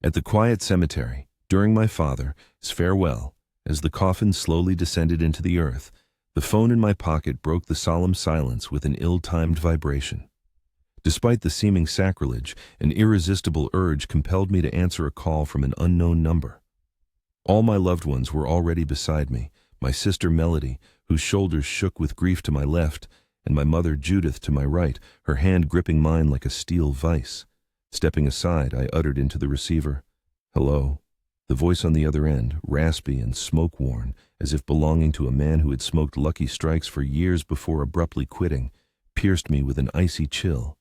At the quiet cemetery, during my father's farewell, as the coffin slowly descended into the earth, the phone in my pocket broke the solemn silence with an ill-timed vibration. Despite the seeming sacrilege, an irresistible urge compelled me to answer a call from an unknown number. All my loved ones were already beside me, my sister Melody, whose shoulders shook with grief to my left, and my mother Judith to my right, her hand gripping mine like a steel vice. Stepping aside, I uttered into the receiver, "Hello." The voice on the other end, raspy and smoke-worn, as if belonging to a man who had smoked Lucky Strikes for years before abruptly quitting, pierced me with an icy chill.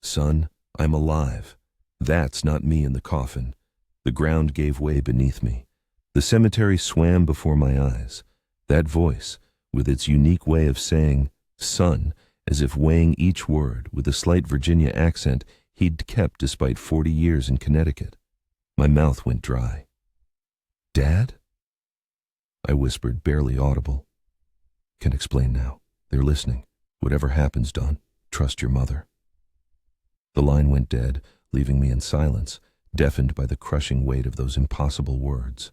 "Son, I'm alive. That's not me in the coffin." The ground gave way beneath me. The cemetery swam before my eyes. That voice, with its unique way of saying, "son," as if weighing each word with a slight Virginia accent he'd kept despite 40 years in Connecticut. My mouth went dry. "Dad?" I whispered, barely audible. "Can explain now. They're listening. Whatever happens, Don, trust your mother." The line went dead, leaving me in silence, deafened by the crushing weight of those impossible words.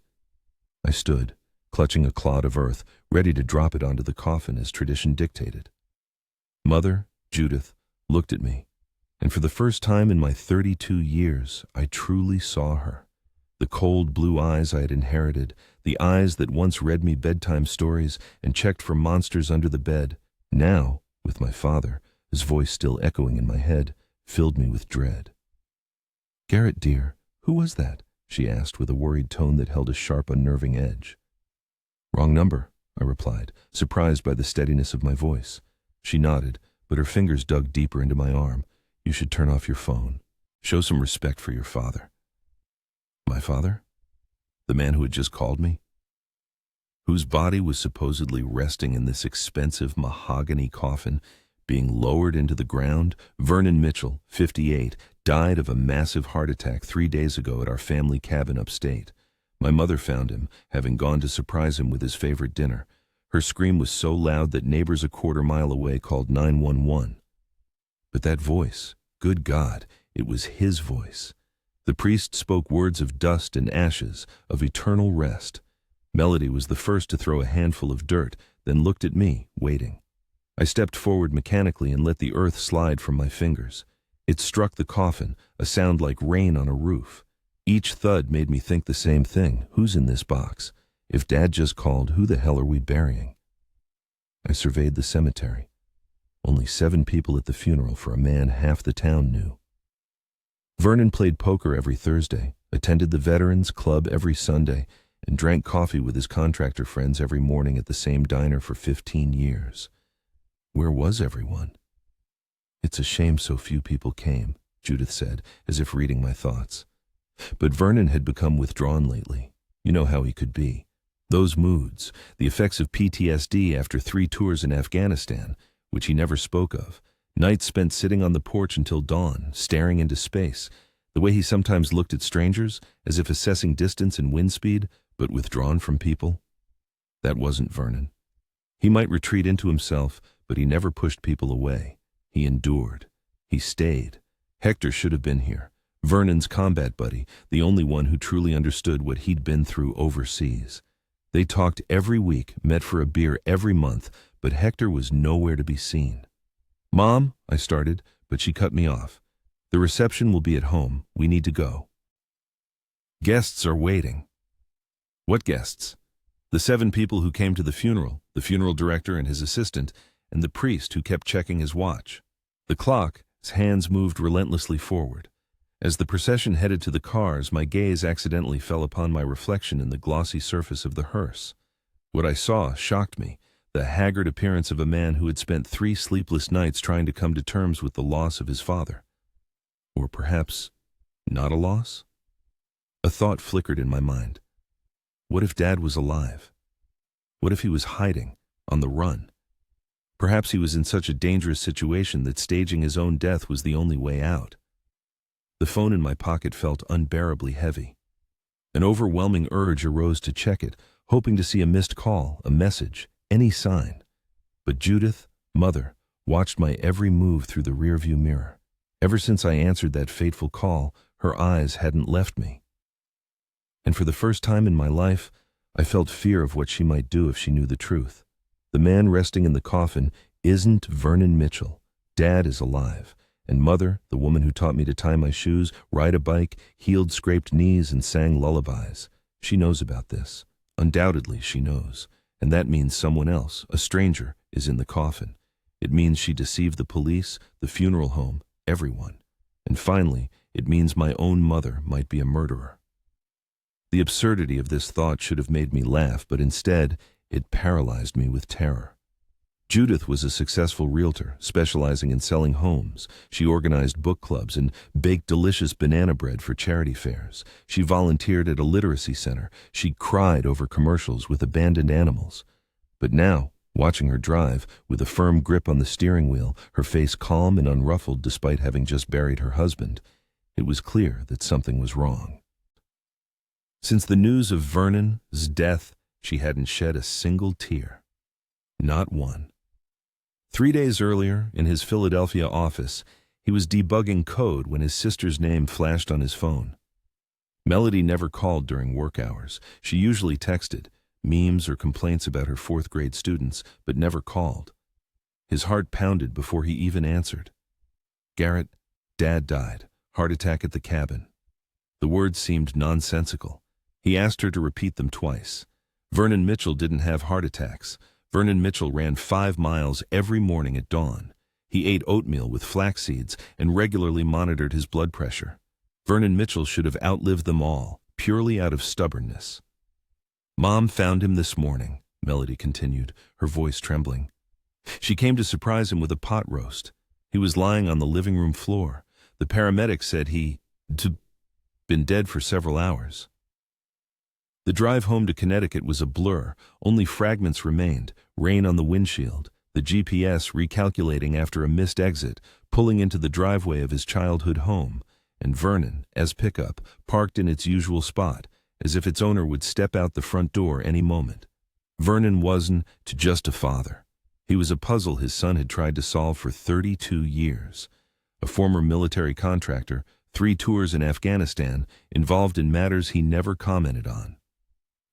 I stood, clutching a clod of earth, ready to drop it onto the coffin as tradition dictated. Mother, Judith, looked at me, and for the first time in my 32 years, I truly saw her. The cold blue eyes I had inherited, the eyes that once read me bedtime stories and checked for monsters under the bed, now, with my father, his voice still echoing in my head, filled me with dread. "Garrett, dear, who was that?" she asked with a worried tone that held a sharp, unnerving edge. "Wrong number," I replied, surprised by the steadiness of my voice. She nodded, but her fingers dug deeper into my arm. "You should turn off your phone. Show some respect for your father." My father? The man who had just called me? Whose body was supposedly resting in this expensive mahogany coffin, being lowered into the ground? Vernon Mitchell, 58, died of a massive heart attack 3 days ago at our family cabin upstate. My mother found him, having gone to surprise him with his favorite dinner. Her scream was so loud that neighbors a quarter-mile away called 911. But that voice, good God, it was his voice. The priest spoke words of dust and ashes, of eternal rest. Melody was the first to throw a handful of dirt, then looked at me, waiting. I stepped forward mechanically and let the earth slide from my fingers. It struck the coffin, a sound like rain on a roof. Each thud made me think the same thing. Who's in this box? If Dad just called, who the hell are we burying? I surveyed the cemetery. Only 7 people at the funeral for a man half the town knew. Vernon played poker every Thursday, attended the Veterans Club every Sunday, and drank coffee with his contractor friends every morning at the same diner for 15 years. Where was everyone? "It's a shame so few people came," Judith said, as if reading my thoughts. But Vernon had become withdrawn lately. You know how he could be. Those moods, the effects of PTSD after 3 tours in Afghanistan, which he never spoke of. Nights spent sitting on the porch until dawn, staring into space. The way he sometimes looked at strangers, as if assessing distance and wind speed, but withdrawn from people. That wasn't Vernon. He might retreat into himself, but he never pushed people away. He endured. He stayed. Hector should have been here. Vernon's combat buddy, the only one who truly understood what he'd been through overseas. They talked every week, met for a beer every month, but Hector was nowhere to be seen. "Mom," I started, but she cut me off. "The reception will be at home. We need to go." "Guests are waiting." "What guests?" "The 7 people who came to the funeral director and his assistant, and the priest who kept checking his watch." The clock's hands moved relentlessly forward. As the procession headed to the cars, my gaze accidentally fell upon my reflection in the glossy surface of the hearse. What I saw shocked me. The haggard appearance of a man who had spent 3 sleepless nights trying to come to terms with the loss of his father. Or perhaps not a loss? A thought flickered in my mind. What if Dad was alive? What if he was hiding, on the run? Perhaps he was in such a dangerous situation that staging his own death was the only way out. The phone in my pocket felt unbearably heavy. An overwhelming urge arose to check it, hoping to see a missed call, a message, any sign. But Judith, Mother, watched my every move through the rearview mirror. Ever since I answered that fateful call, her eyes hadn't left me. And for the first time in my life, I felt fear of what she might do if she knew the truth. The man resting in the coffin isn't Vernon Mitchell. Dad is alive. And Mother, the woman who taught me to tie my shoes, ride a bike, healed scraped knees, and sang lullabies. She knows about this. Undoubtedly, she knows. And that means someone else, a stranger, is in the coffin. It means she deceived the police, the funeral home, everyone. And finally, it means my own mother might be a murderer. The absurdity of this thought should have made me laugh, but instead, it paralyzed me with terror. Judith was a successful realtor, specializing in selling homes. She organized book clubs and baked delicious banana bread for charity fairs. She volunteered at a literacy center. She cried over commercials with abandoned animals. But now, watching her drive, with a firm grip on the steering wheel, her face calm and unruffled despite having just buried her husband, it was clear that something was wrong. Since the news of Vernon's death, she hadn't shed a single tear. Not one. 3 days earlier, in his Philadelphia office, he was debugging code when his sister's name flashed on his phone. Melody never called during work hours. She usually texted, memes or complaints about her fourth-grade students, but never called. His heart pounded before he even answered. Garrett, Dad died. Heart attack at the cabin. The words seemed nonsensical. He asked her to repeat them twice. Vernon Mitchell didn't have heart attacks. Vernon Mitchell ran 5 miles every morning at dawn. He ate oatmeal with flax seeds and regularly monitored his blood pressure. Vernon Mitchell should have outlived them all, purely out of stubbornness. Mom found him this morning, Melody continued, her voice trembling. She came to surprise him with a pot roast. He was lying on the living room floor. The paramedics said he'd been dead for several hours. The drive home to Connecticut was a blur. Only fragments remained, rain on the windshield, the GPS recalculating after a missed exit, pulling into the driveway of his childhood home, and Vernon, as pickup, parked in its usual spot, as if its owner would step out the front door any moment. Vernon wasn't just a father. He was a puzzle his son had tried to solve for 32 years. A former military contractor, 3 tours in Afghanistan, involved in matters he never commented on.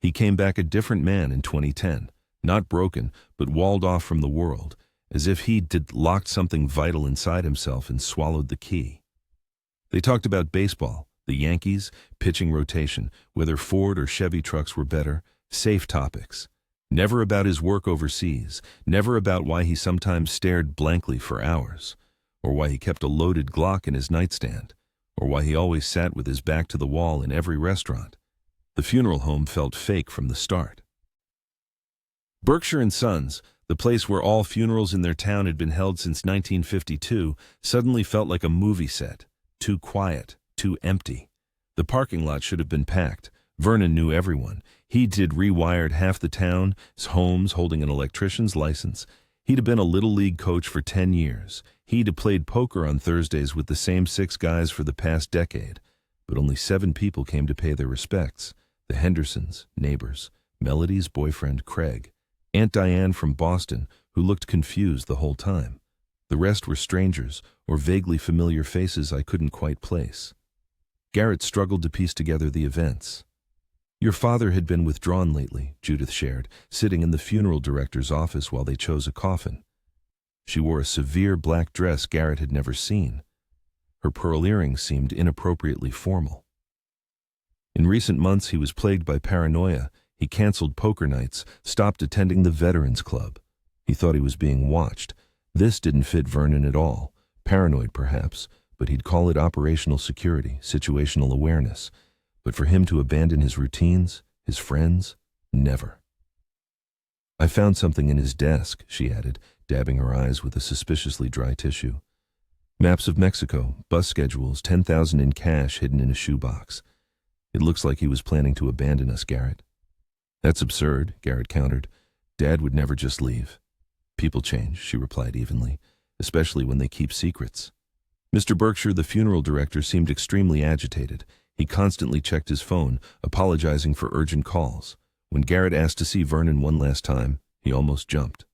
He came back a different man in 2010, not broken, but walled off from the world, as if he'd locked something vital inside himself and swallowed the key. They talked about baseball, the Yankees, pitching rotation, whether Ford or Chevy trucks were better, safe topics. Never about his work overseas, never about why he sometimes stared blankly for hours, or why he kept a loaded Glock in his nightstand, or why he always sat with his back to the wall in every restaurant. The funeral home felt fake from the start. Berkshire & Sons, the place where all funerals in their town had been held since 1952, suddenly felt like a movie set. Too quiet, too empty. The parking lot should have been packed. Vernon knew everyone. He'd rewired half the town's homes holding an electrician's license. He'd have been a little league coach for 10 years. He'd have played poker on Thursdays with the same 6 guys for the past decade. But only 7 people came to pay their respects. The Hendersons, neighbors, Melody's boyfriend, Craig, Aunt Diane from Boston, who looked confused the whole time. The rest were strangers, or vaguely familiar faces I couldn't quite place. Garrett struggled to piece together the events. Your father had been withdrawn lately, Judith shared, sitting in the funeral director's office while they chose a coffin. She wore a severe black dress Garrett had never seen. Her pearl earrings seemed inappropriately formal. In recent months, he was plagued by paranoia. He canceled poker nights, stopped attending the Veterans Club. He thought he was being watched. This didn't fit Vernon at all. Paranoid, perhaps, but he'd call it operational security, situational awareness. But for him to abandon his routines, his friends, never. I found something in his desk, she added, dabbing her eyes with a suspiciously dry tissue. Maps of Mexico, bus schedules, 10,000 in cash hidden in a shoebox. It looks like he was planning to abandon us, Garrett. That's absurd, Garrett countered. Dad would never just leave. People change, she replied evenly, especially when they keep secrets. Mr. Berkshire, the funeral director, seemed extremely agitated. He constantly checked his phone, apologizing for urgent calls. When Garrett asked to see Vernon one last time, he almost jumped.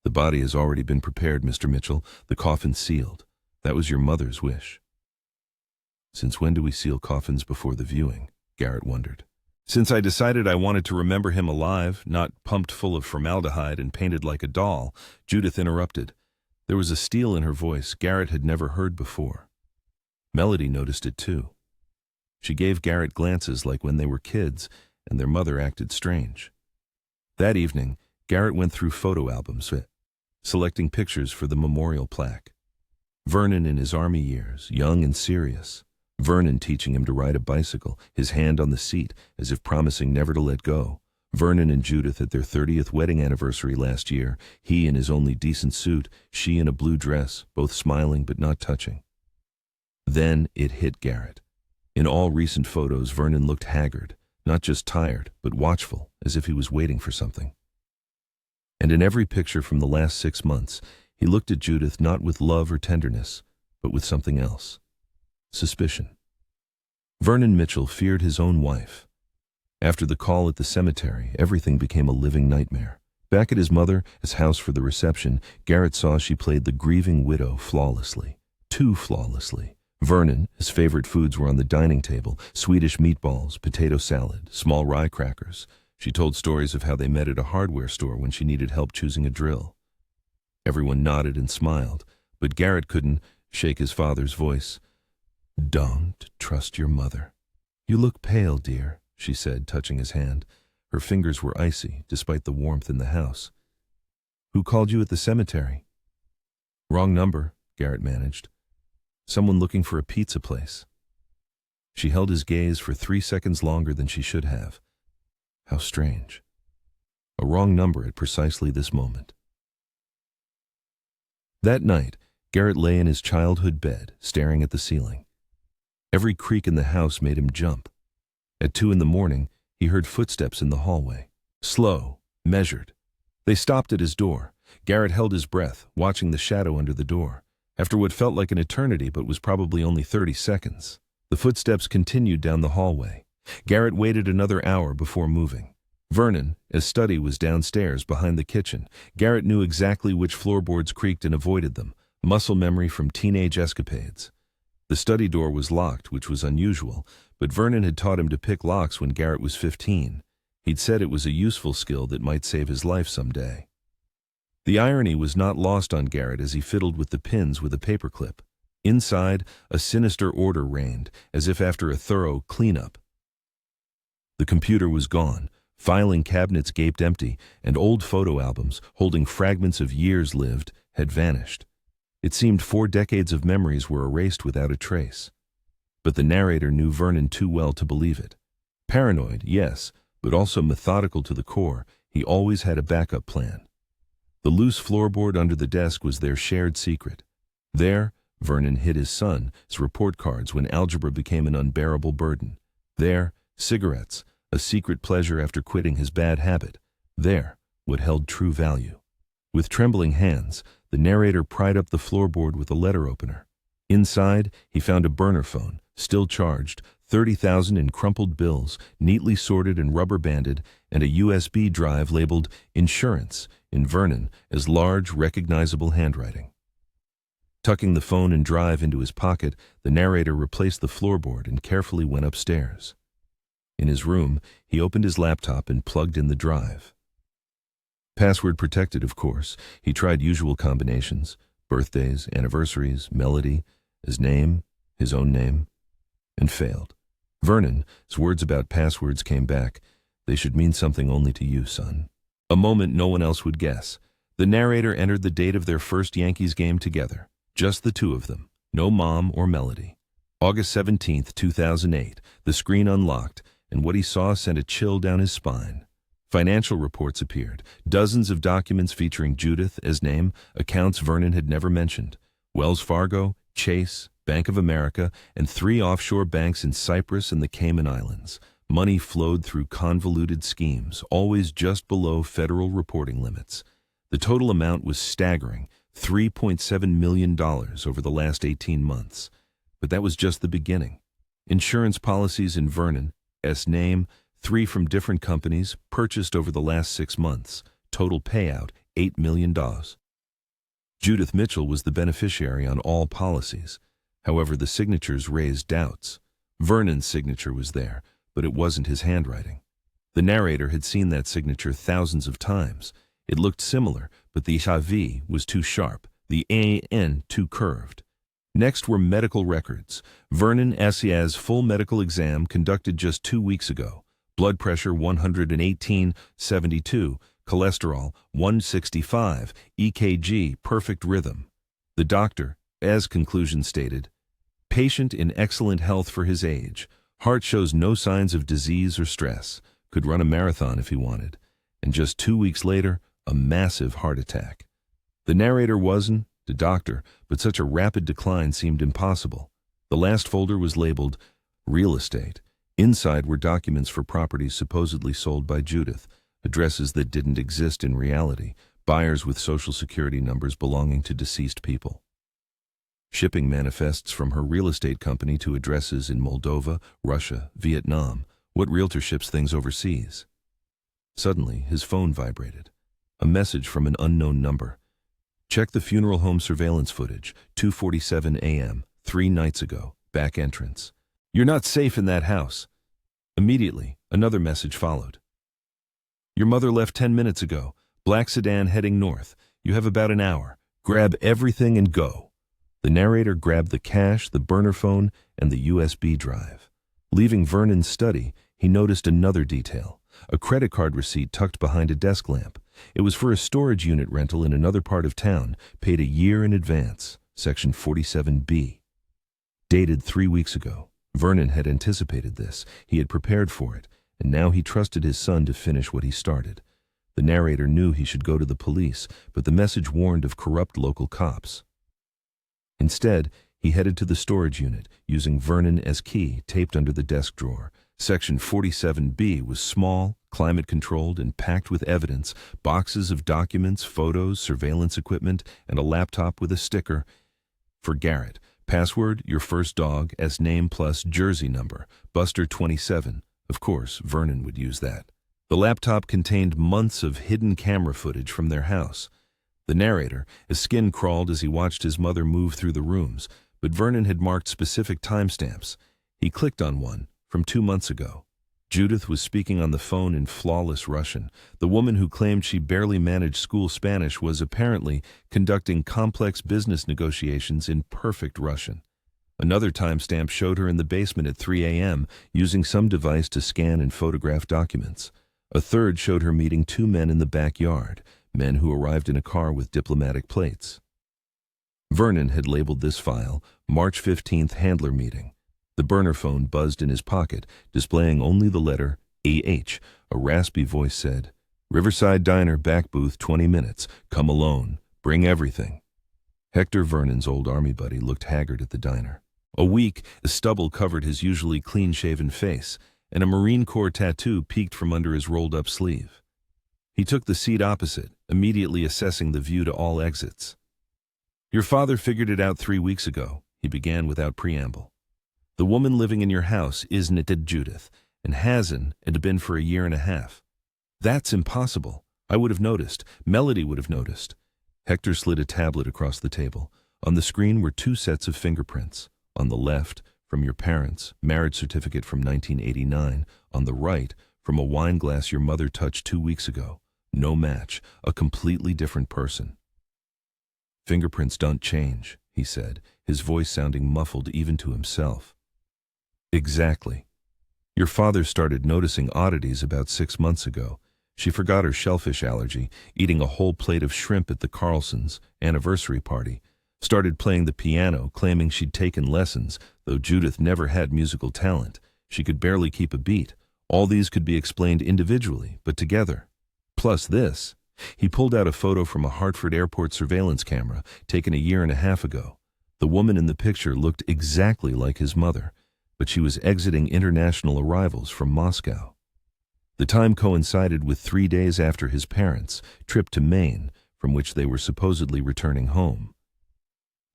The body has already been prepared, Mr. Mitchell. The coffin sealed. That was your mother's wish. Since when do we seal coffins before the viewing? Garrett wondered. Since I decided I wanted to remember him alive, not pumped full of formaldehyde and painted like a doll, Judith interrupted. There was a steel in her voice Garrett had never heard before. Melody noticed it too. She gave Garrett glances like when they were kids, and their mother acted strange. That evening, Garrett went through photo albums, selecting pictures for the memorial plaque. Vernon in his army years, young and serious. Vernon teaching him to ride a bicycle, his hand on the seat, as if promising never to let go. Vernon and Judith at their 30th wedding anniversary last year, he in his only decent suit, she in a blue dress, both smiling but not touching. Then it hit Garrett. In all recent photos, Vernon looked haggard, not just tired, but watchful, as if he was waiting for something. And in every picture from the last 6 months, he looked at Judith not with love or tenderness, but with something else. Suspicion. Vernon Mitchell feared his own wife. After the call at the cemetery, everything became a living nightmare. Back at his mother's house for the reception, Garrett saw she played the grieving widow flawlessly. Too flawlessly. Vernon, his favorite foods were on the dining table, Swedish meatballs, potato salad, small rye crackers. She told stories of how they met at a hardware store when she needed help choosing a drill. Everyone nodded and smiled, but Garrett couldn't shake his father's voice. "Don't trust your mother. You look pale, dear," she said, touching his hand. Her fingers were icy, despite the warmth in the house. "Who called you at the cemetery?" "Wrong number," Garrett managed. "Someone looking for a pizza place." She held his gaze for 3 seconds longer than she should have. How strange. A wrong number at precisely this moment. That night, Garrett lay in his childhood bed, staring at the ceiling. Every creak in the house made him jump. At 2 a.m, he heard footsteps in the hallway. Slow, measured. They stopped at his door. Garrett held his breath, watching the shadow under the door. After what felt like an eternity but was probably only 30 seconds, the footsteps continued down the hallway. Garrett waited another hour before moving. Vernon's study was downstairs behind the kitchen. Garrett knew exactly which floorboards creaked and avoided them, muscle memory from teenage escapades. The study door was locked, which was unusual, but Vernon had taught him to pick locks when Garrett was 15. He'd said it was a useful skill that might save his life someday. The irony was not lost on Garrett as he fiddled with the pins with a paperclip. Inside, a sinister order reigned, as if after a thorough cleanup. The computer was gone, filing cabinets gaped empty, and old photo albums, holding fragments of years lived, had vanished. It seemed 4 decades of memories were erased without a trace. But the narrator knew Vernon too well to believe it. Paranoid, yes, but also methodical to the core, he always had a backup plan. The loose floorboard under the desk was their shared secret. There, Vernon hid his son's report cards when algebra became an unbearable burden. There, cigarettes, a secret pleasure after quitting his bad habit. There, what held true value. With trembling hands, the narrator pried up the floorboard with a letter opener. Inside, he found a burner phone, still charged, 30,000 in crumpled bills, neatly sorted and rubber-banded, and a USB drive labeled "Insurance" in Vernon as large, recognizable handwriting. Tucking the phone and drive into his pocket, the narrator replaced the floorboard and carefully went upstairs. In his room, he opened his laptop and plugged in the drive. Password protected, of course. He tried usual combinations, birthdays, anniversaries, Melody, his name, his own name, and failed. Vernon's words about passwords came back. "They should mean something only to you, son." A moment no one else would guess. The narrator entered the date of their first Yankees game together. Just the two of them. No mom or Melody. August 17th, 2008. The screen unlocked, and what he saw sent a chill down his spine. Financial reports appeared, dozens of documents featuring Judith as name, accounts Vernon had never mentioned. Wells Fargo, Chase, Bank of America, and 3 offshore banks in Cyprus and the Cayman Islands. Money flowed through convoluted schemes, always just below federal reporting limits. The total amount was staggering, $3.7 million over the last 18 months. But that was just the beginning. Insurance policies in Vernon's name, 3 from different companies, purchased over the last 6 months. Total payout, $8 million. Judith Mitchell was the beneficiary on all policies. However, the signatures raised doubts. Vernon's signature was there, but it wasn't his handwriting. The narrator had seen that signature thousands of times. It looked similar, but the V was too sharp, the AN too curved. Next were medical records. Vernon S.'s full medical exam conducted just 2 weeks ago. Blood pressure 118/72, cholesterol 165, EKG perfect rhythm. The doctor, as conclusion stated, patient in excellent health for his age. Heart shows no signs of disease or stress. Could run a marathon if he wanted. And just 2 weeks later, a massive heart attack. The narrator wasn't the doctor, but such a rapid decline seemed impossible. The last folder was labeled real estate. Inside were documents for properties supposedly sold by Judith, addresses that didn't exist in reality, buyers with social security numbers belonging to deceased people. Shipping manifests from her real estate company to addresses in Moldova, Russia, Vietnam. What realtor ships things overseas? Suddenly, his phone vibrated. A message from an unknown number. Check the funeral home surveillance footage, 2:47 a.m., 3 nights ago, back entrance. You're not safe in that house. Immediately, another message followed. Your mother left 10 minutes ago, black sedan heading north. You have about an hour. Grab everything and go. The narrator grabbed the cash, the burner phone, and the USB drive. Leaving Vernon's study, he noticed another detail, a credit card receipt tucked behind a desk lamp. It was for a storage unit rental in another part of town, paid a year in advance, Section 47B. Dated 3 weeks ago. Vernon had anticipated this, he had prepared for it, and now he trusted his son to finish what he started. The narrator knew he should go to the police, but the message warned of corrupt local cops. Instead, he headed to the storage unit, using Vernon as key taped under the desk drawer. Section 47B was small, climate-controlled, and packed with evidence, boxes of documents, photos, surveillance equipment, and a laptop with a sticker. For Garrett, password, your first dog, as name plus jersey number, Buster 27. Of course, Vernon would use that. The laptop contained months of hidden camera footage from their house. The narrator, his skin crawled as he watched his mother move through the rooms, but Vernon had marked specific timestamps. He clicked on one, from 2 months ago. Judith was speaking on the phone in flawless Russian. The woman who claimed she barely managed school Spanish was apparently conducting complex business negotiations in perfect Russian. Another timestamp showed her in the basement at 3 a.m., using some device to scan and photograph documents. A third showed her meeting 2 men in the backyard, men who arrived in a car with diplomatic plates. Vernon had labeled this file, March 15th handler meeting. The burner phone buzzed in his pocket, displaying only the letter AH. A raspy voice said, Riverside Diner, back booth, 20 minutes. Come alone. Bring everything. Hector, Vernon's old army buddy, looked haggard at the diner. A week, a stubble covered his usually clean-shaven face, and a Marine Corps tattoo peeked from under his rolled-up sleeve. He took the seat opposite, immediately assessing the view to all exits. Your father figured it out 3 weeks ago, he began without preamble. The woman living in your house isn't it Judith, and hasn't and been for a year and a half. That's impossible. I would have noticed. Melody would have noticed. Hector slid a tablet across the table. On the screen were 2 sets of fingerprints. On the left, from your parents, marriage certificate from 1989. On the right, from a wine glass your mother touched 2 weeks ago. No match. A completely different person. Fingerprints don't change, he said, his voice sounding muffled even to himself. Exactly. Your father started noticing oddities about 6 months ago. She forgot her shellfish allergy, eating a whole plate of shrimp at the Carlsons' anniversary party. Started playing the piano, claiming she'd taken lessons, though Judith never had musical talent. She could barely keep a beat. All these could be explained individually, but together. Plus this. He pulled out a photo from a Hartford airport surveillance camera, taken a year and a half ago. The woman in the picture looked exactly like his mother, but she was exiting international arrivals from Moscow. The time coincided with 3 days after his parents' trip to Maine, from which they were supposedly returning home.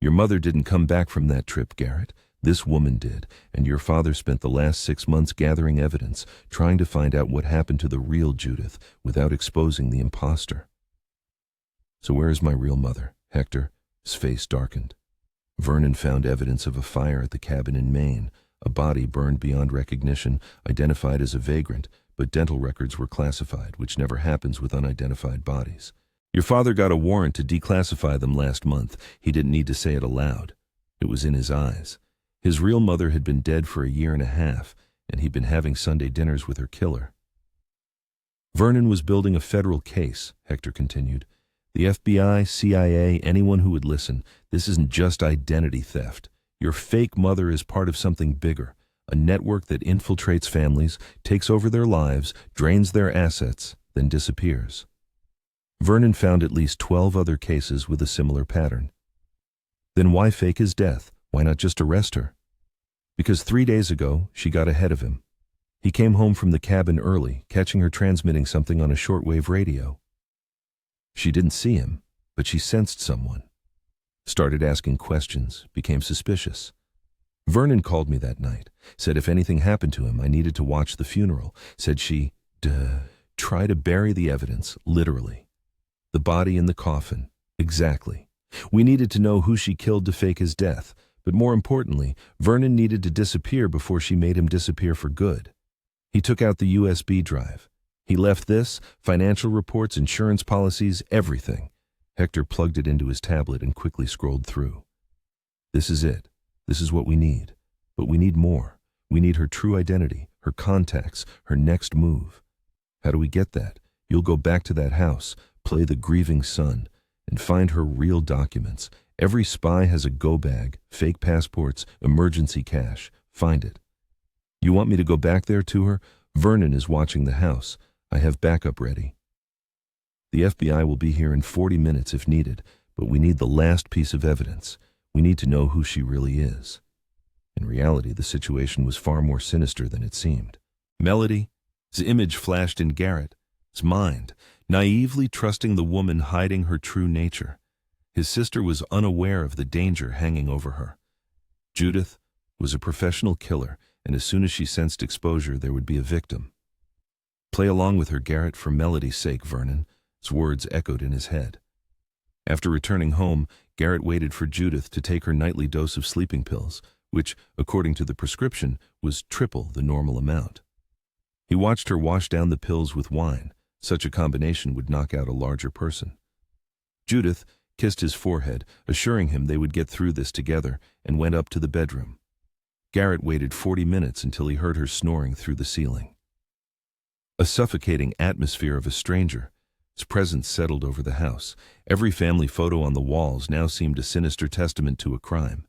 Your mother didn't come back from that trip, Garrett. This woman did, and your father spent the last 6 months gathering evidence, trying to find out what happened to the real Judith without exposing the imposter. So where is my real mother, Hector? His face darkened. Vernon found evidence of a fire at the cabin in Maine, A body burned beyond recognition, identified as a vagrant, but dental records were classified, which never happens with unidentified bodies. Your father got a warrant to declassify them last month. He didn't need to say it aloud. It was in his eyes. His real mother had been dead for a year and a half, and he'd been having Sunday dinners with her killer. Vernon was building a federal case, Hector continued. The FBI, CIA, anyone who would listen, this isn't just identity theft. Your fake mother is part of something bigger, a network that infiltrates families, takes over their lives, drains their assets, then disappears. Vernon found at least 12 other cases with a similar pattern. Then why fake his death? Why not just arrest her? Because 3 days ago, she got ahead of him. He came home from the cabin early, catching her transmitting something on a shortwave radio. She didn't see him, but she sensed someone. Started asking questions, became suspicious. Vernon called me that night, said if anything happened to him, I needed to watch the funeral. Said she, try to bury the evidence, literally. The body in the coffin, exactly. We needed to know who she killed to fake his death, but more importantly, Vernon needed to disappear before she made him disappear for good. He took out the USB drive. He left this, financial reports, insurance policies, everything. Hector plugged it into his tablet and quickly scrolled through. This is it. This is what we need. But we need more. We need her true identity, her contacts, her next move. How do we get that? You'll go back to that house, play the grieving son, and find her real documents. Every spy has a go bag, fake passports, emergency cash. Find it. You want me to go back there to her? Vernon is watching the house. I have backup ready. The FBI will be here in 40 minutes if needed, but we need the last piece of evidence. We need to know who she really is. In reality, the situation was far more sinister than it seemed. Melody's image flashed in Garrett's mind, naively trusting the woman hiding her true nature. His sister was unaware of the danger hanging over her. Judith was a professional killer, and as soon as she sensed exposure, there would be a victim. Play along with her, Garrett, for Melody's sake, Vernon's words echoed in his head. After returning home, Garrett waited for Judith to take her nightly dose of sleeping pills, which, according to the prescription, was triple the normal amount. He watched her wash down the pills with wine. Such a combination would knock out a larger person. Judith kissed his forehead, assuring him they would get through this together, and went up to the bedroom. Garrett waited 40 minutes until he heard her snoring through the ceiling. A suffocating atmosphere of a stranger's presence settled over the house. Every family photo on the walls now seemed a sinister testament to a crime.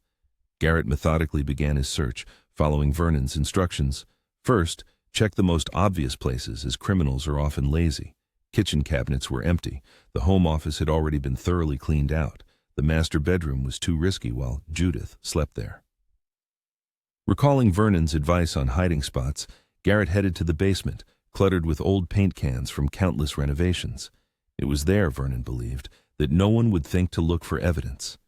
Garrett methodically began his search, following Vernon's instructions. First, check the most obvious places, as criminals are often lazy. Kitchen cabinets were empty. The home office had already been thoroughly cleaned out. The master bedroom was too risky while Judith slept there. Recalling Vernon's advice on hiding spots, Garrett headed to the basement, cluttered with old paint cans from countless renovations. It was there, Vernon believed, that no one would think to look for evidence.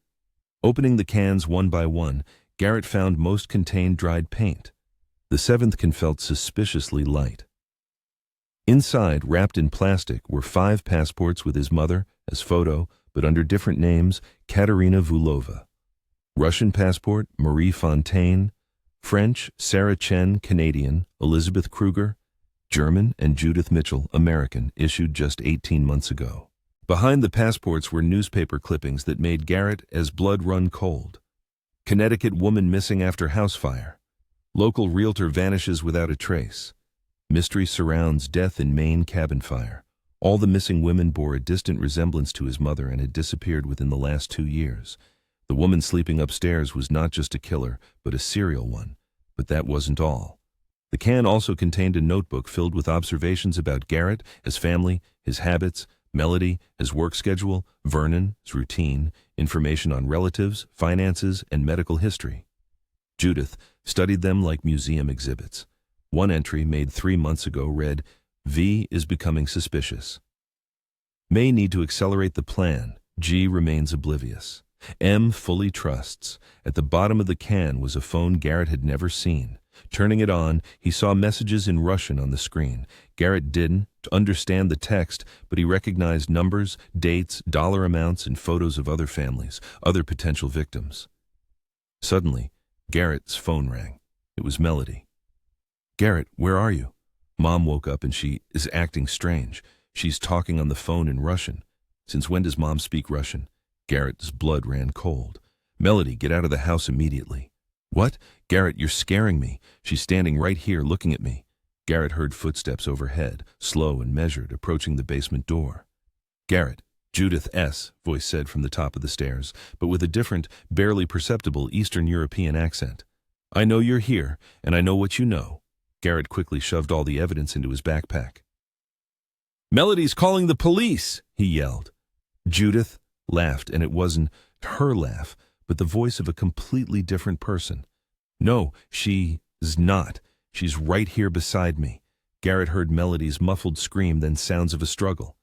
Opening the cans one by one, Garrett found most contained dried paint. The seventh can felt suspiciously light. Inside, wrapped in plastic, were 5 passports with his mother as photo, but under different names: Katerina Vulova. Russian passport, Marie Fontaine. French, Sarah Chen, Canadian, Elizabeth Kruger. German and Judith Mitchell, American, issued just 18 months ago. Behind the passports were newspaper clippings that made Garrett as blood run cold. Connecticut woman missing after house fire. Local realtor vanishes without a trace. Mystery surrounds death in Maine cabin fire. All the missing women bore a distant resemblance to his mother and had disappeared within the last 2 years. The woman sleeping upstairs was not just a killer, but a serial one. But that wasn't all. The can also contained a notebook filled with observations about Garrett, his family, his habits, Melody, his work schedule, Vernon's routine, information on relatives, finances, and medical history. Judith studied them like museum exhibits. One entry, made 3 months ago, read, "V is becoming suspicious. May need to accelerate the plan. G remains oblivious. M fully trusts." At the bottom of the can was a phone Garrett had never seen. Turning it on, he saw messages in Russian on the screen. Garrett didn't understand the text, but he recognized numbers, dates, dollar amounts, and photos of other families, other potential victims. Suddenly, Garrett's phone rang. It was Melody. "Garrett, where are you?" Mom woke up and she is acting strange. She's talking on the phone in Russian. Since when does Mom speak Russian? Garrett's blood ran cold. "Melody, get out of the house immediately." "What? Garrett, you're scaring me. She's standing right here looking at me." Garrett heard footsteps overhead, slow and measured, approaching the basement door. "Garrett," Judith S. voice said from the top of the stairs, but with a different, barely perceptible Eastern European accent. "I know you're here, and I know what you know." Garrett quickly shoved all the evidence into his backpack. "Melody's calling the police!" he yelled. Judith laughed, and it wasn't her laugh, but the voice of a completely different person. "No, she's not. She's right here beside me." Garrett heard Melody's muffled scream, then sounds of a struggle.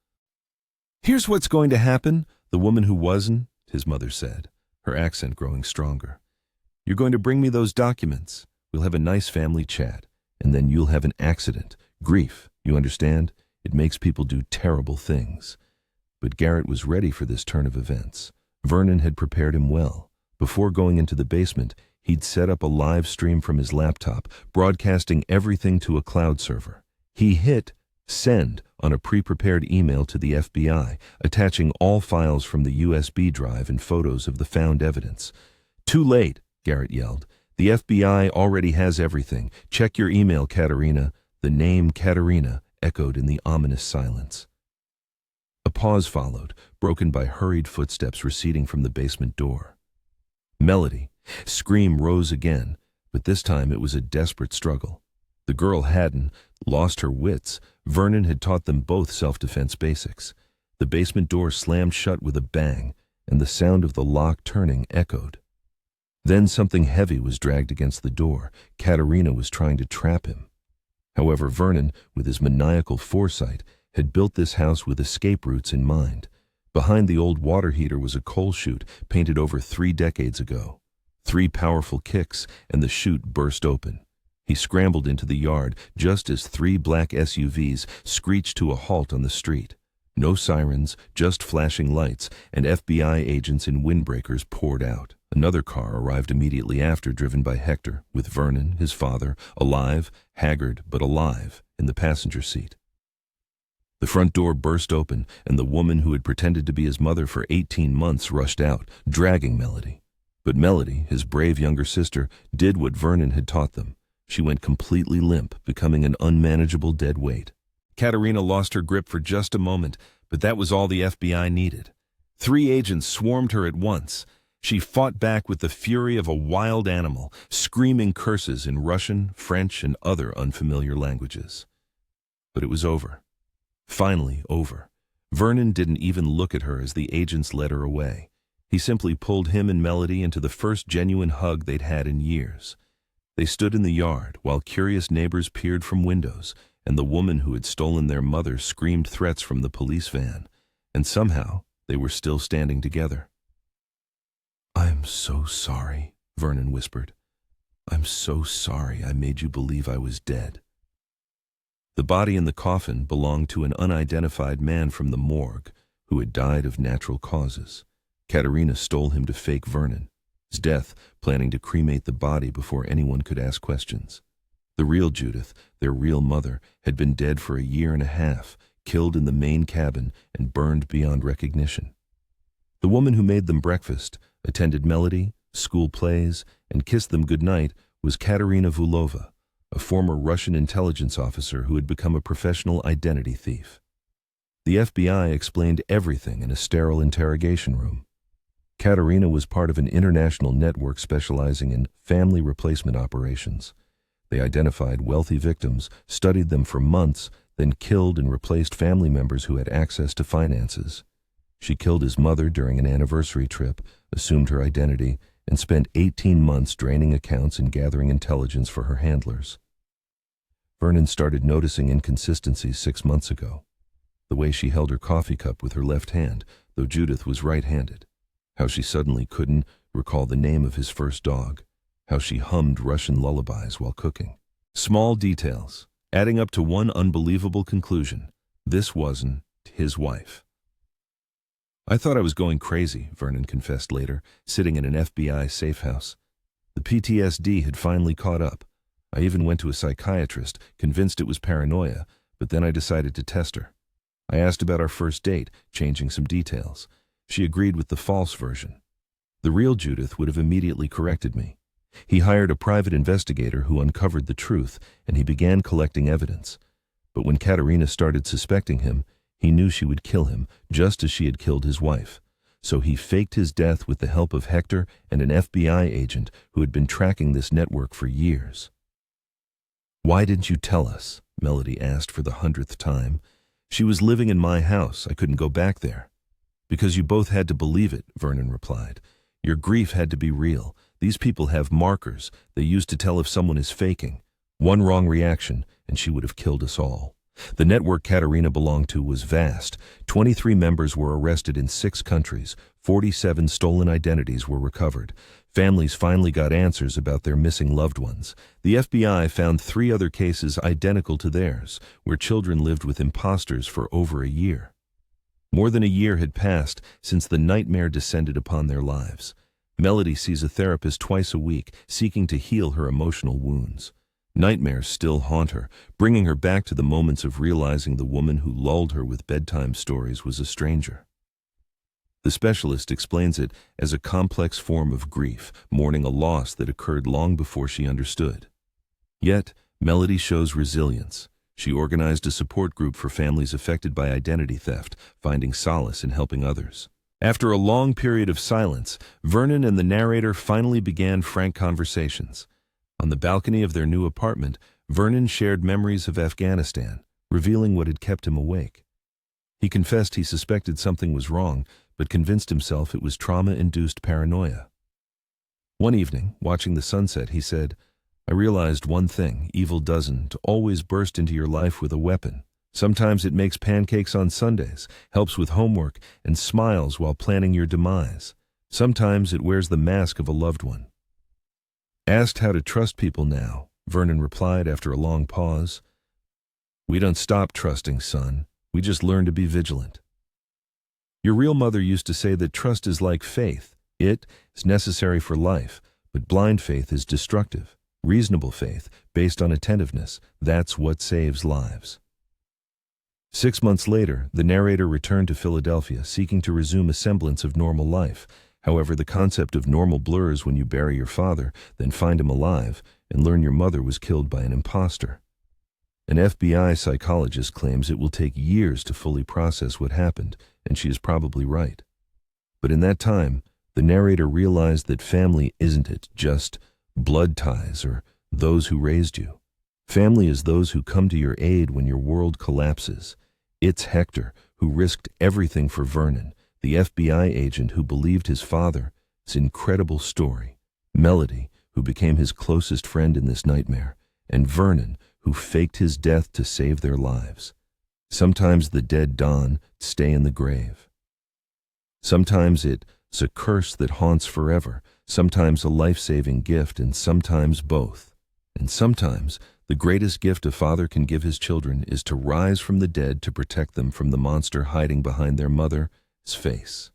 "Here's what's going to happen," the woman who wasn't, his mother said, her accent growing stronger. "You're going to bring me those documents. We'll have a nice family chat, and then you'll have an accident. Grief, you understand? It makes people do terrible things." But Garrett was ready for this turn of events. Vernon had prepared him well. Before going into the basement, he'd set up a live stream from his laptop, broadcasting everything to a cloud server. He hit send on a pre-prepared email to the FBI, attaching all files from the USB drive and photos of the found evidence. "Too late," Garrett yelled. "The FBI already has everything. Check your email, Katerina." The name Katerina echoed in the ominous silence. A pause followed, broken by hurried footsteps receding from the basement door. "Melody!" Scream rose again, but this time it was a desperate struggle. The girl hadn't lost her wits. Vernon had taught them both self-defense basics. The basement door slammed shut with a bang, and the sound of the lock turning echoed. Then something heavy was dragged against the door. Katerina was trying to trap him. However, Vernon, with his maniacal foresight, had built this house with escape routes in mind. Behind the old water heater was a coal chute painted over 3 decades ago. 3 powerful kicks, and the chute burst open. He scrambled into the yard just as 3 black SUVs screeched to a halt on the street. No sirens, just flashing lights, and FBI agents in windbreakers poured out. Another car arrived immediately after, driven by Hector, with Vernon, his father, alive, haggard but alive, in the passenger seat. The front door burst open, and the woman who had pretended to be his mother for 18 months rushed out, dragging Melody. But Melody, his brave younger sister, did what Vernon had taught them. She went completely limp, becoming an unmanageable dead weight. Katerina lost her grip for just a moment, but that was all the FBI needed. 3 agents swarmed her at once. She fought back with the fury of a wild animal, screaming curses in Russian, French, and other unfamiliar languages. But it was over. Finally over. Vernon didn't even look at her as the agents led her away. He simply pulled him and Melody into the first genuine hug they'd had in years. They stood in the yard while curious neighbors peered from windows, and the woman who had stolen their mother screamed threats from the police van. And somehow, they were still standing together. "I'm so sorry," Vernon whispered. "I'm so sorry I made you believe I was dead." The body in the coffin belonged to an unidentified man from the morgue who had died of natural causes. Katerina stole him to fake Vernon. His death, planning to cremate the body before anyone could ask questions. The real Judith, their real mother, had been dead for 1.5 years, killed in the main cabin and burned beyond recognition. The woman who made them breakfast, attended Melody, school plays, and kissed them goodnight was Katerina Vulova, a former Russian intelligence officer who had become a professional identity thief. The FBI explained everything in a sterile interrogation room. Katerina was part of an international network specializing in family replacement operations. They identified wealthy victims, studied them for months, then killed and replaced family members who had access to finances. She killed his mother during an anniversary trip, assumed her identity, and spent 18 months draining accounts and gathering intelligence for her handlers. Vernon started noticing inconsistencies 6 months ago. The way she held her coffee cup with her left hand, though Judith was right-handed. How she suddenly couldn't recall the name of his first dog. How she hummed Russian lullabies while cooking. Small details, adding up to one unbelievable conclusion. This wasn't his wife. "I thought I was going crazy," Vernon confessed later, sitting in an FBI safe house. The PTSD had finally caught up. I even went to a psychiatrist, convinced it was paranoia, but then I decided to test her. I asked about our first date, changing some details. She agreed with the false version. The real Judith would have immediately corrected me. He hired a private investigator who uncovered the truth, and he began collecting evidence. But when Katerina started suspecting him, he knew she would kill him, just as she had killed his wife. So he faked his death with the help of Hector and an FBI agent who had been tracking this network for years. "Why didn't you tell us?" Melody asked for the 100th time. "She was living in my house. I couldn't go back there." "Because you both had to believe it," Vernon replied. "Your grief had to be real. These people have markers they use to tell if someone is faking. One wrong reaction, and she would have killed us all." The network Katerina belonged to was vast. 23 members were arrested in 6 countries. 47 stolen identities were recovered. Families finally got answers about their missing loved ones. The FBI found 3 other cases identical to theirs, where children lived with imposters for over a year. More than a year had passed since the nightmare descended upon their lives. Melody sees a therapist twice a week, seeking to heal her emotional wounds. Nightmares still haunt her, bringing her back to the moments of realizing the woman who lulled her with bedtime stories was a stranger. The specialist explains it as a complex form of grief, mourning a loss that occurred long before she understood. Yet, Melody shows resilience. She organized a support group for families affected by identity theft, finding solace in helping others. After a long period of silence, Vernon and the narrator finally began frank conversations. On the balcony of their new apartment, Vernon shared memories of Afghanistan, revealing what had kept him awake. He confessed he suspected something was wrong, but convinced himself it was trauma-induced paranoia. One evening, watching the sunset, he said, "I realized one thing: evil doesn't always burst into your life with a weapon. Sometimes it makes pancakes on Sundays, helps with homework, and smiles while planning your demise. Sometimes it wears the mask of a loved one." Asked how to trust people now, Vernon replied after a long pause, "We don't stop trusting, son. We just learn to be vigilant. Your real mother used to say that trust is like faith. It is necessary for life, but blind faith is destructive. Reasonable faith, based on attentiveness, that's what saves lives." 6 months later, the narrator returned to Philadelphia, seeking to resume a semblance of normal life. However, the concept of normal blurs when you bury your father, then find him alive, and learn your mother was killed by an imposter. An FBI psychologist claims it will take years to fully process what happened, and she is probably right. But in that time, the narrator realized that family isn't just blood ties or those who raised you. Family is those who come to your aid when your world collapses. It's Hector, who risked everything for Vernon, the FBI agent who believed his father. It's an incredible story. Melody, who became his closest friend in this nightmare, and Vernon, who faked his death to save their lives. Sometimes the dead dawn, stay in the grave. Sometimes it's a curse that haunts forever, sometimes a life-saving gift, and sometimes both. And sometimes the greatest gift a father can give his children is to rise from the dead to protect them from the monster hiding behind their mother's face.